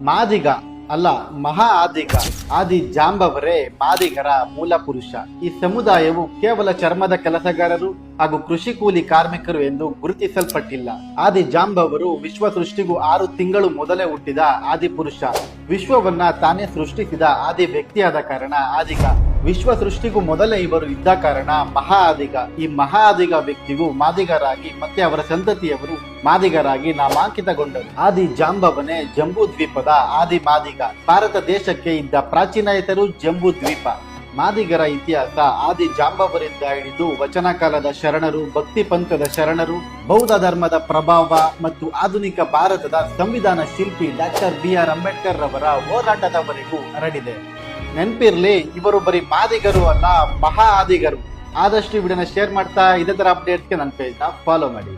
ಮಾದಿಗ ಅಲ್ಲ, ಮಹಾ ಆದಿಗ ಆದಿ ಜಾಂಬವರೇ ಮಾದಿಗರ ಮೂಲ ಪುರುಷ. ಈ ಸಮುದಾಯವು ಕೇವಲ ಚರ್ಮದ ಕೆಲಸಗಾರರು ಹಾಗೂ ಕೃಷಿ ಕೂಲಿ ಕಾರ್ಮಿಕರು ಎಂದು ಗುರುತಿಸಲ್ಪಟ್ಟಿಲ್ಲ. ಆದಿ ಜಾಂಬವರು ವಿಶ್ವ ಸೃಷ್ಟಿಗೂ 6 ತಿಂಗಳು ಮೊದಲೇ ಹುಟ್ಟಿದ ಆದಿ ಪುರುಷ. ವಿಶ್ವವನ್ನ ತಾನೇ ಸೃಷ್ಟಿಸಿದ ಆದಿ ವ್ಯಕ್ತಿಯಾದ ಕಾರಣ ಆದಿಗ. ವಿಶ್ವ ಸೃಷ್ಟಿಗೂ ಮೊದಲೇ ಇವರು ಇದ್ದ ಕಾರಣ ಮಹಾ ಆದಿಗ. ಈ ಮಹಾ ಆದಿಗ ವ್ಯಕ್ತಿಗೂ ಮಾದಿಗರಾಗಿ ಮತ್ತೆ ಅವರ ಸಂತತಿಯವರು ಮಾದಿಗರಾಗಿ ನಾಮಾಂಕಿತಗೊಂಡರು. ಆದಿ ಜಾಂಬವನೇ ಜಂಬೂ ದ್ವೀಪದ ಆದಿ ಮಾದಿಗ. ಭಾರತ ದೇಶಕ್ಕೆ ಇದ್ದ ಪ್ರಾಚೀನ ಹೆಸರು ಜಂಬೂ ದ್ವೀಪ. ಮಾದಿಗರ ಇತಿಹಾಸ ಆದಿ ಜಾಂಬವರಿಂದ ಹಿಡಿದು ವಚನ ಕಾಲದ ಶರಣರು, ಭಕ್ತಿ ಪಂಥದ ಶರಣರು, ಬೌದ್ಧ ಧರ್ಮದ ಪ್ರಭಾವ ಮತ್ತು ಆಧುನಿಕ ಭಾರತದ ಸಂವಿಧಾನ ಶಿಲ್ಪಿ ಡಾಕ್ಟರ್ BR ಅಂಬೇಡ್ಕರ್ ರವರ ಹೋರಾಟದವರೆಗೂ ಹರಡಿದೆ. ನೆನಪಿರ್ಲಿ, ಇವರು ಬರೀ ಮಾದಿಗರು ಅಲ್ಲ, ಮಹಾ ಆದಿಗರು. ಆದಷ್ಟು ವಿಡಿಯೋನ ಶೇರ್ ಮಾಡ್ತಾ ಇದೇ ತರ ಅಪ್ಡೇಟ್ಸ್ಗೆ ನನ್ನ ಪೇಜ್ನ ಫಾಲೋ ಮಾಡಿ.